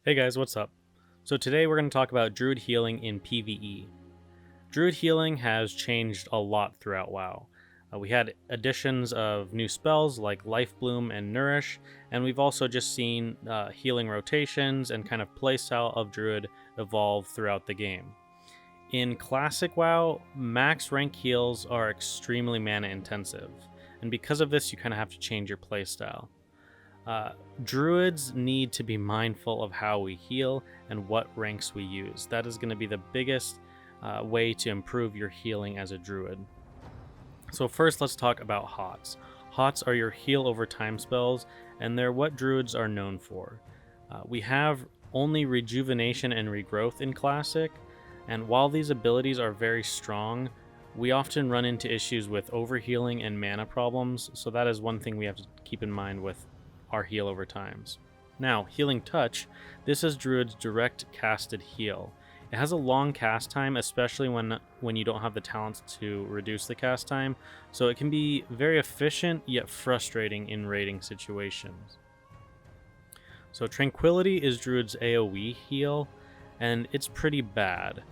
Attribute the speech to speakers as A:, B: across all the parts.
A: Hey guys, what's up? So today we're going to talk about Druid healing in PvE. Druid healing has changed a lot throughout WoW. We had additions of new spells like Life Bloom and Nourish, and we've also just seen healing rotations and kind of playstyle of Druid evolve throughout the game. In Classic WoW, max rank heals are extremely mana intensive, and because of this, you kind of have to change your playstyle. Uh, Druids need to be mindful of how we heal and what ranks we use. That is going to be the biggest way to improve your healing as a druid. So first, let's talk about hots. Hots are your heal over time spells, and they're what druids are known for. We have only rejuvenation and regrowth in Classic, and while these abilities are very strong, we often run into issues with overhealing and mana problems, so that is one thing we have to keep in mind with our heal over times. Now, Healing Touch, this is Druid's direct casted heal. It has a long cast time, especially when you don't have the talents to reduce the cast time, so it can be very efficient yet frustrating in raiding situations. So Tranquility is Druid's AoE heal, and it's pretty bad.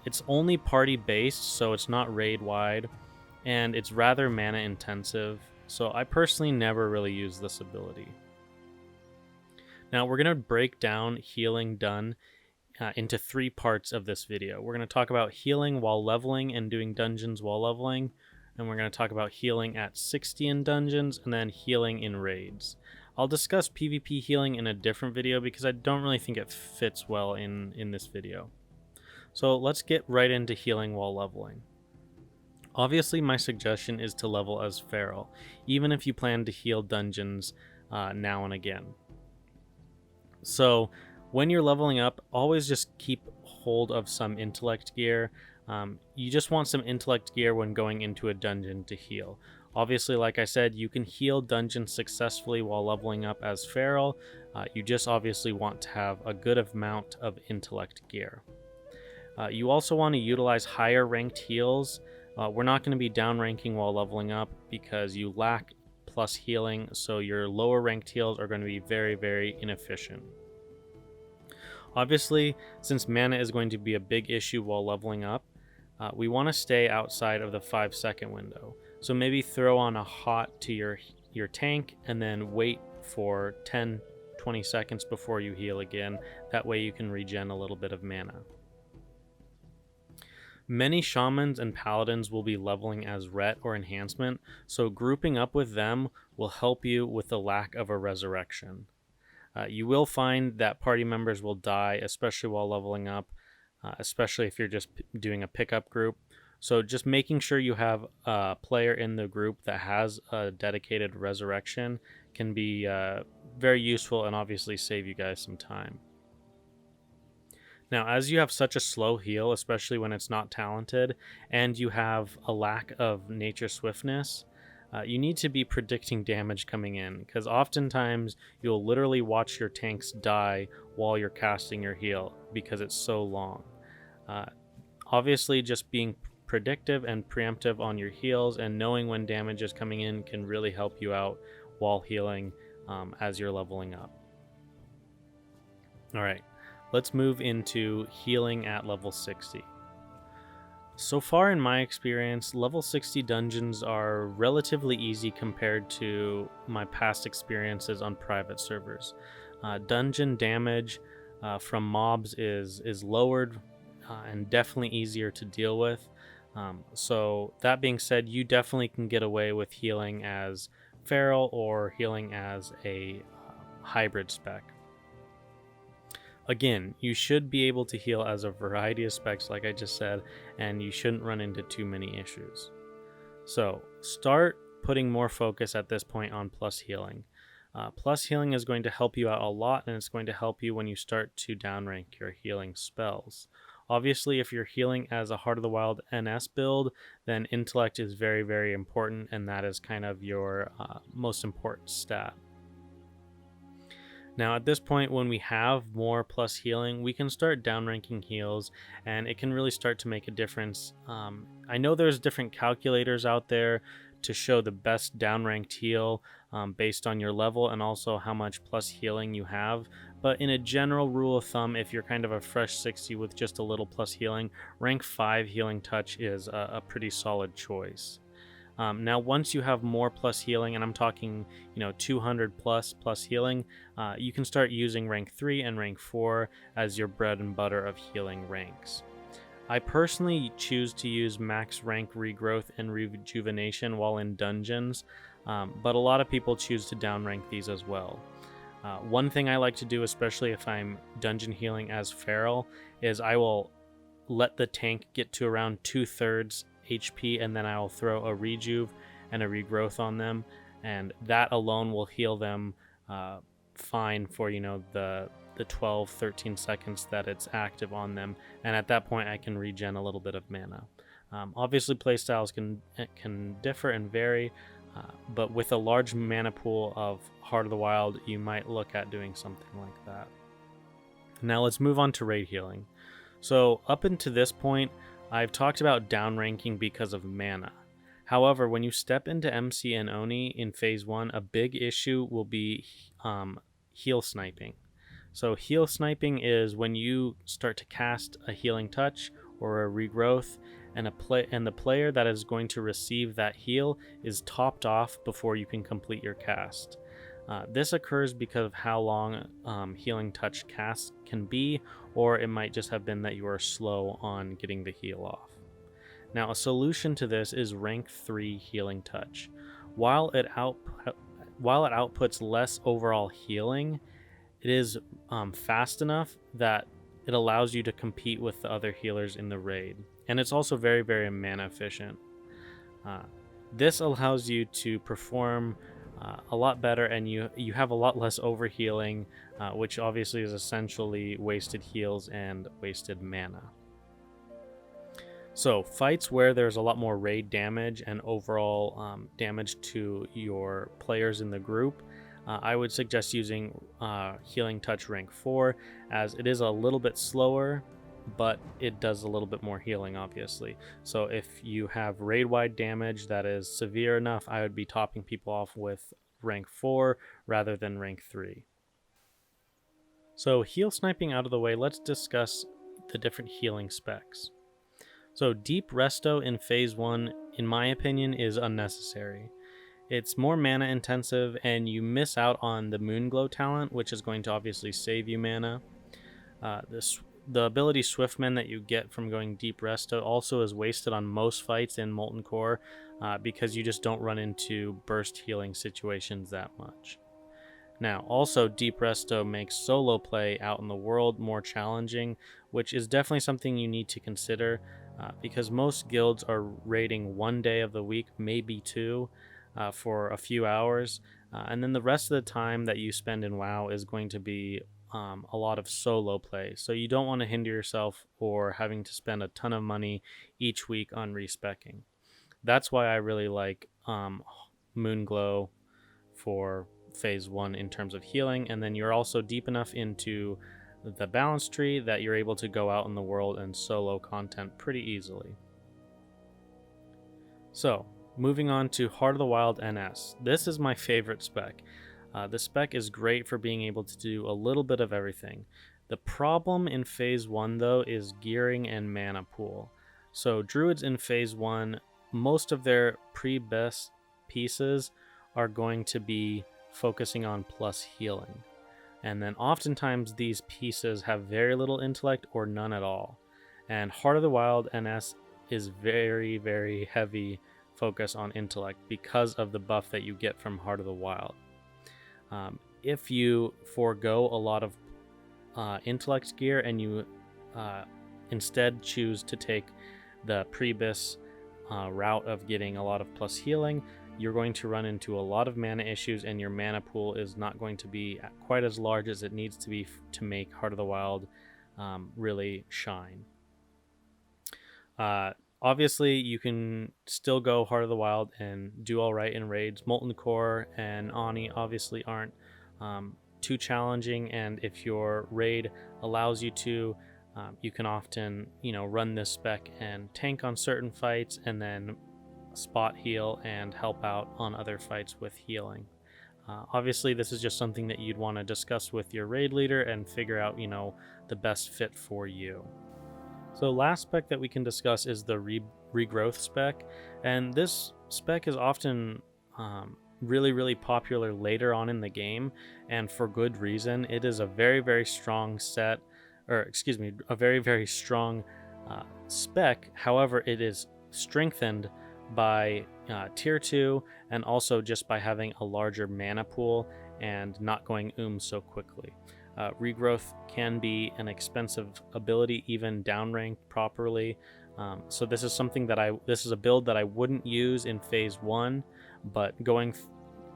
A: It's only party based, so it's not raid wide, and it's rather mana intensive, so I personally never really use this ability. Now we're going to break down healing done into three parts of this video. We're going to talk about healing while leveling and doing dungeons while leveling, and we're going to talk about healing at 60 in dungeons, and then healing in raids. I'll discuss PvP healing in a different video because I don't really think it fits well in this video. So let's get right into healing while leveling. Obviously, my suggestion is to level as Feral, even if you plan to heal dungeons now and again. So, when you're leveling up, always just keep hold of some intellect gear. You just want some intellect gear when going into a dungeon to heal. Obviously, like I said, you can heal dungeons successfully while leveling up as Feral. You just obviously want to have a good amount of intellect gear. You also want to utilize higher ranked heals. We're not going to be downranking while leveling up because you lack plus healing, so your lower ranked heals are going to be very, very inefficient. Obviously, since mana is going to be a big issue while leveling up, we want to stay outside of the 5-second window. So maybe throw on a hot to your tank and then wait for 10-20 seconds before you heal again. That way you can regen a little bit of mana. Many shamans and paladins will be leveling as ret or enhancement, so grouping up with them will help you with the lack of a resurrection. You will find that party members will die, especially while leveling up, especially if you're just doing a pickup group. So just making sure you have a player in the group that has a dedicated resurrection can be very useful and obviously save you guys some time. Now, as you have such a slow heal, especially when it's not talented, and you have a lack of nature swiftness, you need to be predicting damage coming in, because oftentimes you'll literally watch your tanks die while you're casting your heal because it's so long. Obviously, just being predictive and preemptive on your heals and knowing when damage is coming in can really help you out while healing as you're leveling up. Alright, let's move into healing at level 60. So far in my experience, level 60 dungeons are relatively easy compared to my past experiences on private servers. Dungeon damage from mobs is lowered and definitely easier to deal with. So that being said, you definitely can get away with healing as Feral or healing as a hybrid spec. Again, you should be able to heal as a variety of specs, like I just said, and you shouldn't run into too many issues. So, start putting more focus at this point on plus healing. Plus healing is going to help you out a lot, and it's going to help you when you start to downrank your healing spells. Obviously, if you're healing as a Heart of the Wild NS build, then intellect is very, very important, and that is kind of your most important stat. Now at this point, when we have more plus healing, we can start downranking heals, and it can really start to make a difference. I know there's different calculators out there to show the best downranked heal based on your level and also how much plus healing you have. But in a general rule of thumb, if you're kind of a fresh 60 with just a little plus healing, rank 5 healing touch is a pretty solid choice. Now, once you have more plus healing, and I'm talking, 200 plus healing, you can start using rank 3 and rank 4 as your bread and butter of healing ranks. I personally choose to use max rank regrowth and rejuvenation while in dungeons, but a lot of people choose to downrank these as well. One thing I like to do, especially if I'm dungeon healing as Feral, is I will let the tank get to around 2/3 HP, and then I will throw a rejuve and a regrowth on them, and that alone will heal them fine for the 12-13 seconds that it's active on them, and at that point I can regen a little bit of mana. Obviously playstyles can differ and vary, but with a large mana pool of Heart of the Wild, you might look at doing something like that. Now let's move on to raid healing. So up until this point, I've talked about downranking because of mana. However, when you step into MC and Oni in Phase 1, a big issue will be heal sniping. So heal sniping is when you start to cast a healing touch or a regrowth, and the player that is going to receive that heal is topped off before you can complete your cast. This occurs because of how long healing touch casts can be, or it might just have been that you are slow on getting the heal off. Now, a solution to this is rank 3 healing touch. While it outputs less overall healing, it is fast enough that it allows you to compete with the other healers in the raid, and it's also very, very mana efficient. This allows you to perform a lot better, and you have a lot less overhealing, which obviously is essentially wasted heals and wasted mana. So fights where there's a lot more raid damage and overall damage to your players in the group, I would suggest using Healing Touch rank 4, as it is a little bit slower, but it does a little bit more healing, obviously. So if you have raid-wide damage that is severe enough, I would be topping people off with rank 4 rather than rank 3. So heal sniping out of the way, let's discuss the different healing specs. So Deep Resto in Phase 1, in my opinion, is unnecessary. It's more mana intensive, and you miss out on the Moonglow talent, which is going to obviously save you mana. The ability Swiftmend that you get from going Deep Resto also is wasted on most fights in Molten Core, because you just don't run into burst healing situations that much. Now, also Deep Resto makes solo play out in the world more challenging, which is definitely something you need to consider, because most guilds are raiding one day of the week, maybe two, for a few hours, and then the rest of the time that you spend in WoW is going to be a lot of solo play. So you don't want to hinder yourself or having to spend a ton of money each week on respecking. That's why I really like Moonglow for Phase 1 in terms of healing, and then you're also deep enough into the balance tree that you're able to go out in the world and solo content pretty easily. So, moving on to Heart of the Wild NS. This is my favorite spec. The spec is great for being able to do a little bit of everything. The problem in Phase 1 though is gearing and mana pool. So Druids in Phase 1, most of their pre-best pieces are going to be focusing on plus healing. And then oftentimes these pieces have very little intellect or none at all. And Heart of the Wild NS is very, very heavy focus on intellect because of the buff that you get from Heart of the Wild. If you forego a lot of intellect gear and you instead choose to take the Prebis route of getting a lot of plus healing, you're going to run into a lot of mana issues, and your mana pool is not going to be quite as large as it needs to be to make Heart of the Wild really shine. Obviously, you can still go Heart of the Wild and do all right in raids. Molten Core and Ani obviously aren't too challenging, and if your raid allows you to, you can often run this spec and tank on certain fights, and then spot heal and help out on other fights with healing. Obviously, this is just something that you'd want to discuss with your raid leader and figure out, the best fit for you. So last spec that we can discuss is the regrowth spec, and this spec is often really, really popular later on in the game, and for good reason. It is a very, very strong a very, very strong spec. However, it is strengthened by tier 2 and also just by having a larger mana pool and not going so quickly. Regrowth can be an expensive ability, even downranked properly. So this is a build that I wouldn't use in phase 1, but going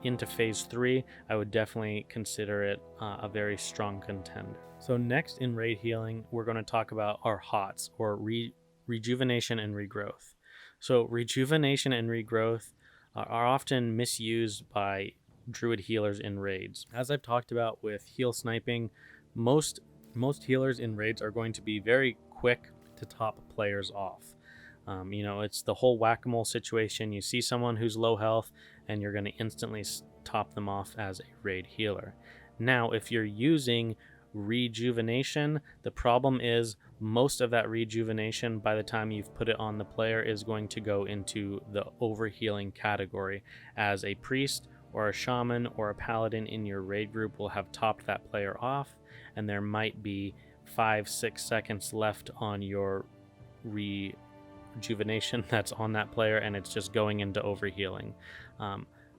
A: into phase 3, I would definitely consider it a very strong contender. So next in raid healing, we're going to talk about our HOTS, or rejuvenation and regrowth. So rejuvenation and regrowth are often misused by druid healers in raids. As I've talked about with heal sniping, most healers in raids are going to be very quick to top players off. It's the whole whack-a-mole situation. You see someone who's low health and you're going to instantly top them off as a raid healer. Now, if you're using rejuvenation, the problem is most of that rejuvenation, by the time you've put it on the player, is going to go into the overhealing category, as a priest or a shaman or a paladin in your raid group will have topped that player off, and there might be 5-6 seconds left on your rejuvenation that's on that player, and it's just going into overhealing.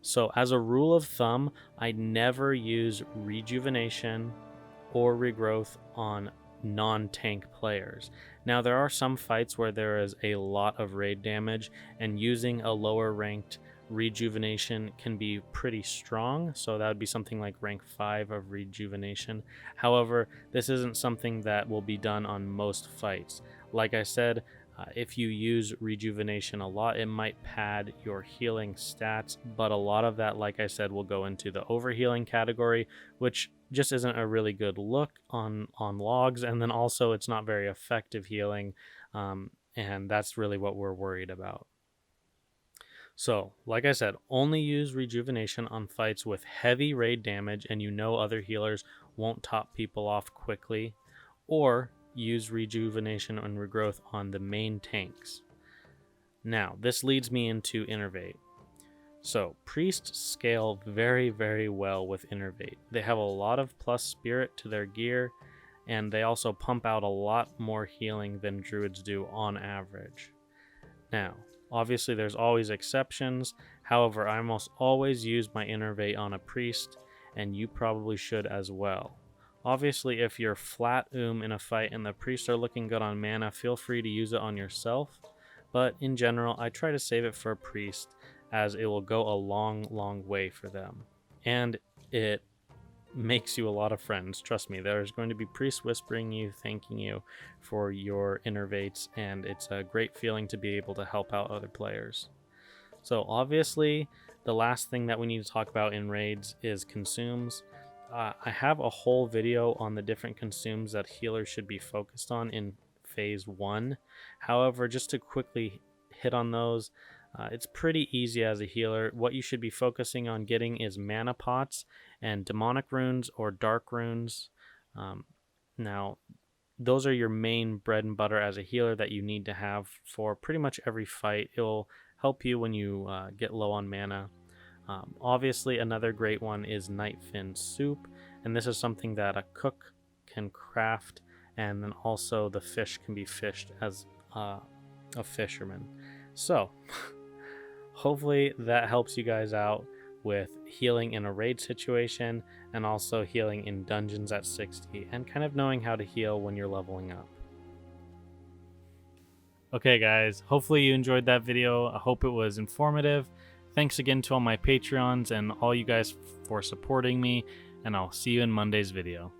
A: So as a rule of thumb, I never use rejuvenation or regrowth on non-tank players. Now, there are some fights where there is a lot of raid damage, and using a lower ranked rejuvenation can be pretty strong, so that would be something like rank 5 of rejuvenation. However, this isn't something that will be done on most fights. Like I said, if you use rejuvenation a lot, it might pad your healing stats, but a lot of that, like I said, will go into the overhealing category, which just isn't a really good look on logs, and then also it's not very effective healing, and that's really what we're worried about. So, like I said, only use rejuvenation on fights with heavy raid damage and other healers won't top people off quickly, or use rejuvenation and regrowth on the main tanks. Now, this leads me into Innervate. So, priests scale very, very well with Innervate. They have a lot of plus spirit to their gear, and they also pump out a lot more healing than druids do on average. Now, obviously there's always exceptions. However, I almost always use my Innervate on a priest, and you probably should as well. Obviously, if you're flat in a fight and the priests are looking good on mana, feel free to use it on yourself. But in general, I try to save it for a priest, as it will go a long, long way for them. And it makes you a lot of friends. Trust me, there's going to be priests whispering you, thanking you for your Innervates, and it's a great feeling to be able to help out other players. So obviously, the last thing that we need to talk about in raids is consumes. I have a whole video on the different consumes that healers should be focused on in phase 1. However, just to quickly hit on those, it's pretty easy as a healer. What you should be focusing on getting is mana pots and demonic runes or dark runes. Now, those are your main bread and butter as a healer that you need to have for pretty much every fight. It will help you when you get low on mana. Obviously, another great one is Nightfin Soup, and this is something that a cook can craft, and then also the fish can be fished as a fisherman. So, hopefully that helps you guys out with healing in a raid situation, and also healing in dungeons at 60, and kind of knowing how to heal when you're leveling up. Okay guys, hopefully you enjoyed that video. I hope it was informative. Thanks again to all my Patreons and all you guys for supporting me, and I'll see you in Monday's video.